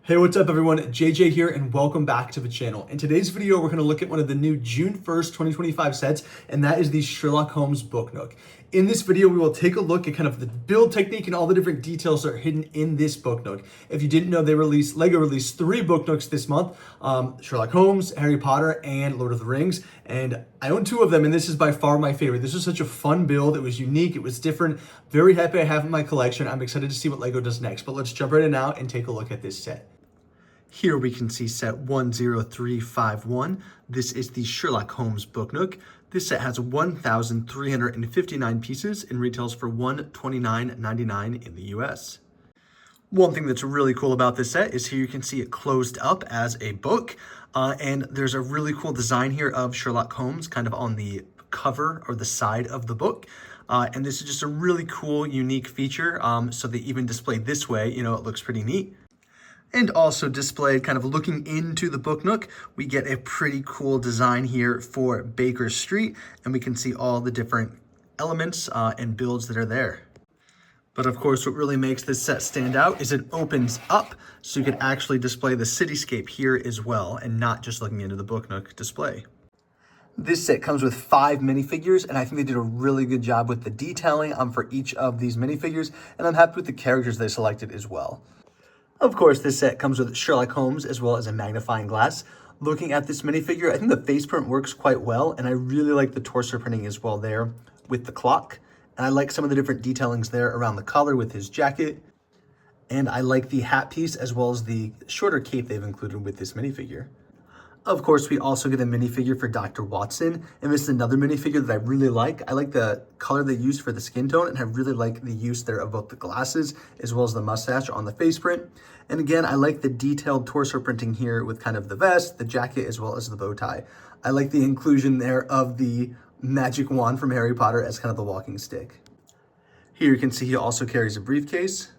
Hey, what's up everyone? JJ here and welcome back to the channel. In today's video, we're going to look at one of the new June 1st, 2025 sets, and that is the Sherlock Holmes book Nook. In this video, we will take a look at kind of the build technique and all the different details that are hidden in this book Nook. If you didn't know, LEGO released 3 book Nooks this month, Sherlock Holmes, Harry Potter, and Lord of the Rings. And I own 2 of them, and this is by far my favorite. This was such a fun build. It was unique. It was different. Very happy I have it in my collection. I'm excited to see what LEGO does next, but let's jump right in now and take a look at this set. Here we can see set 10351. This is the Sherlock Holmes book Nook. This set has 1,359 pieces and retails for $129.99 in the US. One thing that's really cool about this set is here you can see it closed up as a book. And there's a really cool design here of Sherlock Holmes kind of on the cover or the side of the book. And this is just a really cool, unique feature. So they even display this way, it looks pretty neat. And also displayed kind of looking into the book Nook, we get a pretty cool design here for Baker Street, and we can see all the different elements and builds that are there. But of course, what really makes this set stand out is it opens up, so you can actually display the cityscape here as well, and not just looking into the book Nook display. This set comes with 5 minifigures, and I think they did a really good job with the detailing for each of these minifigures, and I'm happy with the characters they selected as well. Of course, this set comes with Sherlock Holmes as well as a magnifying glass. Looking at this minifigure, I think the face print works quite well, and I really like the torso printing as well there with the clock. And I like some of the different detailings there around the collar with his jacket. And I like the hat piece as well as the shorter cape they've included with this minifigure. Of course, we also get a minifigure for Dr. Watson, and this is another minifigure that I really like. I like the color they used for the skin tone, and I really like the use there of both the glasses as well as the mustache on the face print. And again, I like the detailed torso printing here with kind of the vest, the jacket, as well as the bow tie. I like the inclusion there of the magic wand from Harry Potter as kind of the walking stick. Here you can see he also carries a briefcase,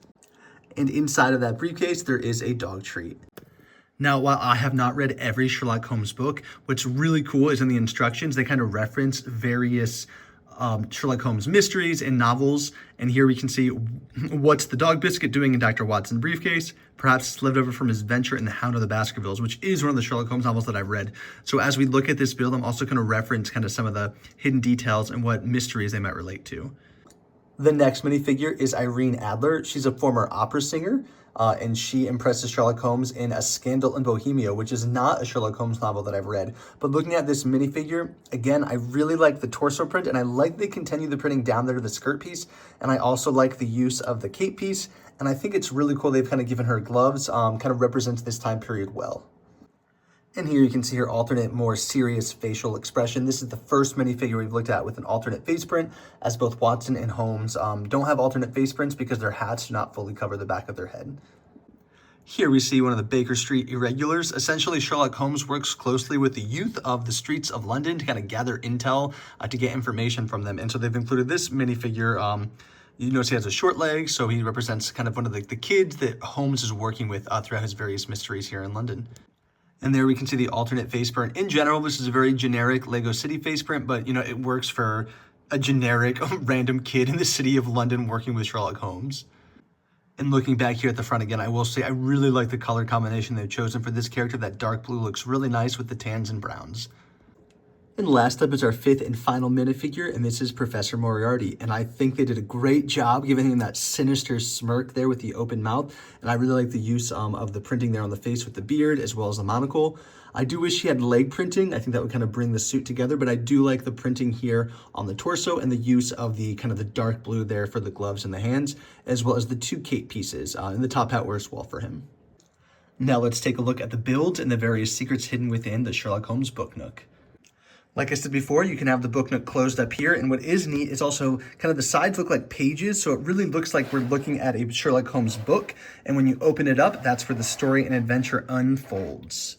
and inside of that briefcase, there is a dog treat. Now, while I have not read every Sherlock Holmes book, what's really cool is in the instructions, they kind of reference various Sherlock Holmes mysteries and novels. And here we can see what's the dog biscuit doing in Dr. Watson's briefcase. Perhaps it's left over from his adventure in The Hound of the Baskervilles, which is one of the Sherlock Holmes novels that I've read. So as we look at this build, I'm also going to reference kind of some of the hidden details and what mysteries they might relate to. The next minifigure is Irene Adler. She's a former opera singer. And she impresses Sherlock Holmes in A Scandal in Bohemia, which is not a Sherlock Holmes novel that I've read. But looking at this minifigure, again, I really like the torso print, and I like they continue the printing down there to the skirt piece. And I also like the use of the cape piece. And I think it's really cool they've kind of given her gloves, kind of represents this time period well. And here you can see her alternate, more serious facial expression. This is the first minifigure we've looked at with an alternate face print, as both Watson and Holmes don't have alternate face prints because their hats do not fully cover the back of their head. Here we see one of the Baker Street irregulars. Essentially, Sherlock Holmes works closely with the youth of the streets of London to kind of gather intel, to get information from them. And so they've included this minifigure. You notice he has a short leg, so he represents kind of one of the kids that Holmes is working with throughout his various mysteries here in London. And there we can see the alternate face print. In general, this is a very generic Lego City face print, but it works for a generic random kid in the city of London working with Sherlock Holmes. And looking back here at the front again, I will say I really like the color combination they've chosen for this character. That dark blue looks really nice with the tans and browns. And last up is our 5th and final minifigure, and this is Professor Moriarty. And I think they did a great job giving him that sinister smirk there with the open mouth. And I really like the use of the printing there on the face with the beard as well as the monocle. I do wish he had leg printing. I think that would kind of bring the suit together, but I do like the printing here on the torso and the use of the kind of the dark blue there for the gloves and the hands, as well as the 2 cape pieces. And the top hat works well for him. Now let's take a look at the builds and the various secrets hidden within the Sherlock Holmes book Nook. Like I said before, you can have the book Nook closed up here, and what is neat is also kind of the sides look like pages, so it really looks like we're looking at a Sherlock Holmes book, and when you open it up, that's where the story and adventure unfolds.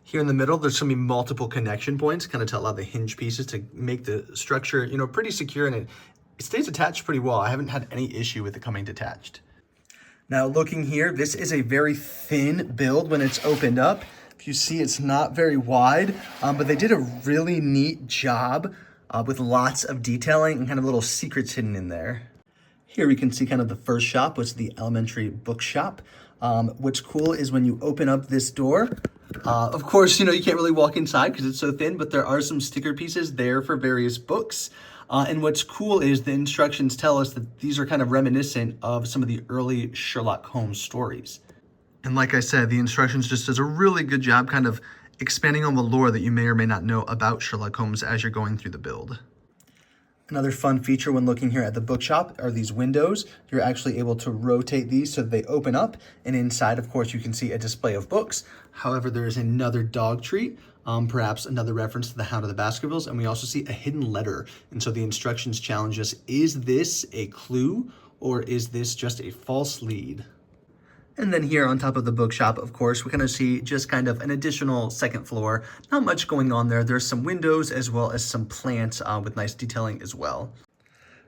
Here in the middle, there's going to be multiple connection points, kind of to allow the hinge pieces to make the structure, pretty secure, and it stays attached pretty well. I haven't had any issue with it coming detached. Now looking here, this is a very thin build when it's opened up. If you see, it's not very wide, but they did a really neat job with lots of detailing and kind of little secrets hidden in there. Here we can see kind of the first shop, which is the elementary bookshop. What's cool is when you open up this door, of course, you know, you can't really walk inside because it's so thin, but there are some sticker pieces there for various books. And what's cool is the instructions tell us that these are kind of reminiscent of some of the early Sherlock Holmes stories. And like I said, the instructions just does a really good job kind of expanding on the lore that you may or may not know about Sherlock Holmes as you're going through the build. Another fun feature when looking here at the bookshop are these windows. You're actually able to rotate these so that they open up, and inside, of course, you can see a display of books. However, there is another dog treat, perhaps another reference to the Hound of the Baskervilles, and we also see a hidden letter. And so the instructions challenge us, is this a clue or is this just a false lead? And then here on top of the bookshop, of course, we kind of see just kind of an additional second floor. Not much going on there. There's some windows as well as some plants with nice detailing as well.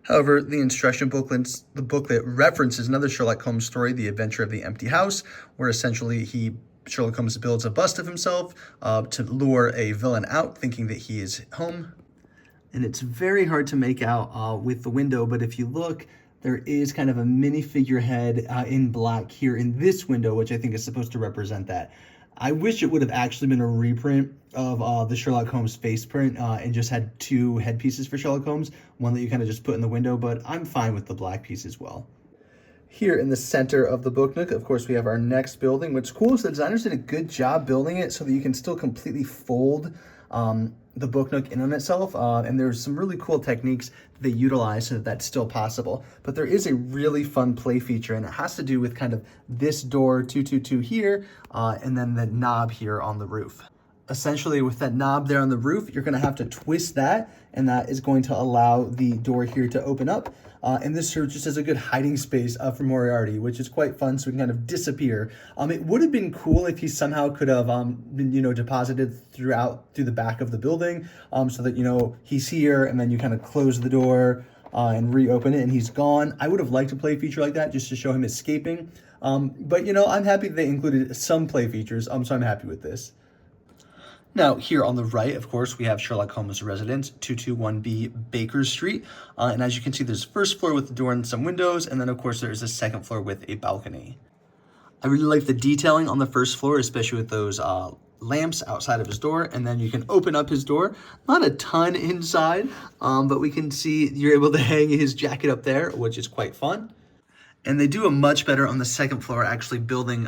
However, the instruction booklets, the booklet references another Sherlock Holmes story, The Adventure of the Empty House, where essentially Sherlock Holmes builds a bust of himself to lure a villain out, thinking that he is home. And it's very hard to make out with the window, but if you look, there is kind of a minifigure head in black here in this window, which I think is supposed to represent that. I wish it would have actually been a reprint of the Sherlock Holmes face print and just had two headpieces for Sherlock Holmes, one that you kind of just put in the window, but I'm fine with the black piece as well. Here in the center of the book nook, of course, we have our next building. What's cool is the designers did a good job building it so that you can still completely fold the book nook in on itself, and there's some really cool techniques that they utilize so that that's still possible. But there is a really fun play feature, and it has to do with kind of this door 222 here, and then the knob here on the roof. Essentially, with that knob there on the roof, you're going to have to twist that, and that is going to allow the door here to open up. And this serves just as a good hiding space for Moriarty, which is quite fun, so we can kind of disappear. It would have been cool if he somehow could have been, deposited through the back of the building, so that, he's here, and then you kind of close the door and reopen it, and he's gone. I would have liked a play feature like that just to show him escaping. But, I'm happy they included some play features, so I'm happy with this. Now, here on the right, of course, we have Sherlock Holmes' residence, 221B Baker Street. And as you can see, there's first floor with the door and some windows, and then, of course, there's a second floor with a balcony. I really like the detailing on the first floor, especially with those lamps outside of his door, and then you can open up his door. Not a ton inside, but we can see you're able to hang his jacket up there, which is quite fun. And they do a much better on the second floor, actually building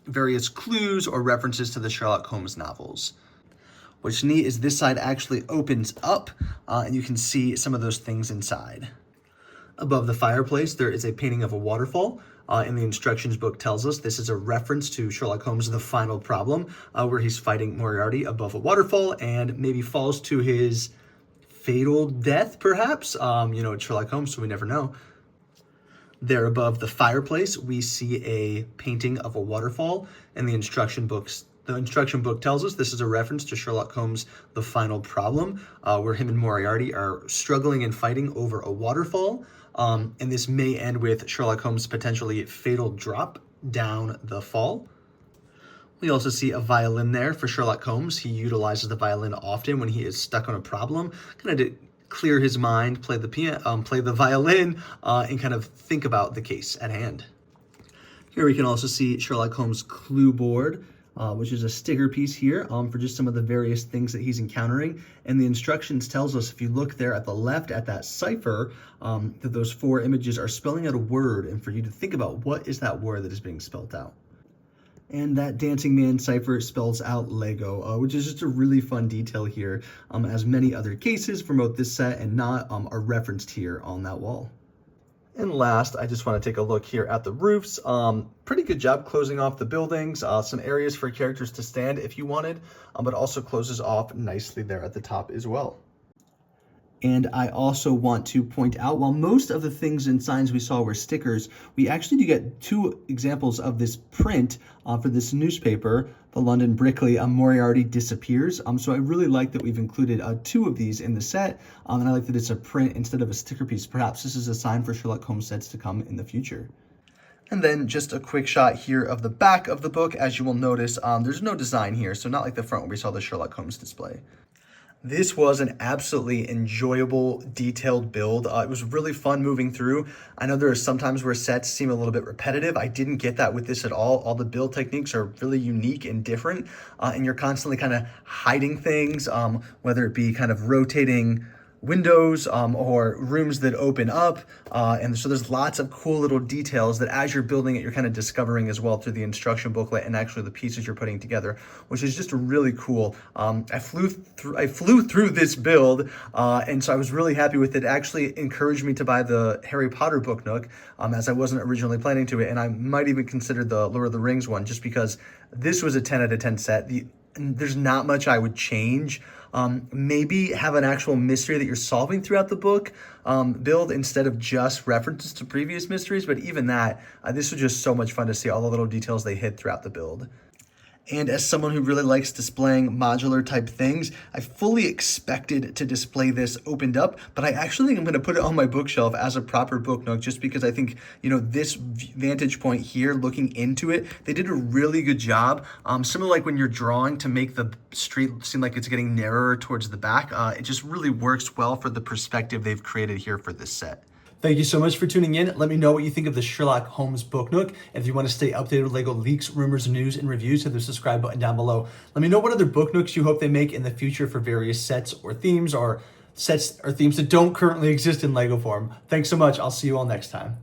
various clues or references to the Sherlock Holmes novels. What's neat is this side actually opens up and you can see some of those things inside. Above the fireplace, there is a painting of a waterfall. And the instructions book tells us this is a reference to Sherlock Holmes' The Final Problem, where he's fighting Moriarty above a waterfall and maybe falls to his fatal death, perhaps. It's Sherlock Holmes, so we never know. There above the fireplace, we see a painting of a waterfall, and the instruction book tells us this is a reference to Sherlock Holmes' The Final Problem, where him and Moriarty are struggling and fighting over a waterfall. And this may end with Sherlock Holmes' potentially fatal drop down the fall. We also see a violin there for Sherlock Holmes. He utilizes the violin often when he is stuck on a problem, kind of to clear his mind, play the violin, and kind of think about the case at hand. Here we can also see Sherlock Holmes' clue board, which is a sticker piece here for just some of the various things that he's encountering. And the instructions tells us, if you look there at the left at that cipher, that those 4 images are spelling out a word, and for you to think about what is that word that is being spelled out. And that dancing man cipher spells out Lego, which is just a really fun detail here, as many other cases from both this set and not are referenced here on that wall. And last, I just want to take a look here at the roofs. Pretty good job closing off the buildings, some areas for characters to stand if you wanted, but also closes off nicely there at the top as well. And I also want to point out, while most of the things and signs we saw were stickers, we actually do get 2 examples of this print for this newspaper, the London Brickley, Moriarty Disappears. So I really like that we've included 2 of these in the set, and I like that it's a print instead of a sticker piece. Perhaps this is a sign for Sherlock Holmes sets to come in the future. And then just a quick shot here of the back of the book. As you will notice, there's no design here, so not like the front where we saw the Sherlock Holmes display. This was an absolutely enjoyable, detailed build. It was really fun moving through. I know there are some times where sets seem a little bit repetitive. I didn't get that with this at all. All the build techniques are really unique and different, and you're constantly kind of hiding things, whether it be kind of rotating windows or rooms that open up, and so there's lots of cool little details that as you're building it you're kind of discovering as well through the instruction booklet and actually the pieces you're putting together, which is just really cool. I flew through this build, and so I was really happy with it. It actually encouraged me to buy the Harry Potter book Nook, as I wasn't originally planning to it, and I might even consider the Lord of the Rings one just because this was a 10 out of 10 set. There's not much I would change. Maybe have an actual mystery that you're solving throughout the book build instead of just references to previous mysteries. But even that, this was just so much fun to see all the little details they hid throughout the build. And as someone who really likes displaying modular type things, I fully expected to display this opened up, but I actually think I'm gonna put it on my bookshelf as a proper book nook just because I think, this vantage point here, looking into it, they did a really good job. Similar like when you're drawing to make the street seem like it's getting narrower towards the back, it just really works well for the perspective they've created here for this set. Thank you so much for tuning in. Let me know what you think of the Sherlock Holmes book Nook. If you want to stay updated with LEGO leaks, rumors, news, and reviews, hit the subscribe button down below. Let me know what other book Nooks you hope they make in the future for various sets or themes that don't currently exist in LEGO form. Thanks so much. I'll see you all next time.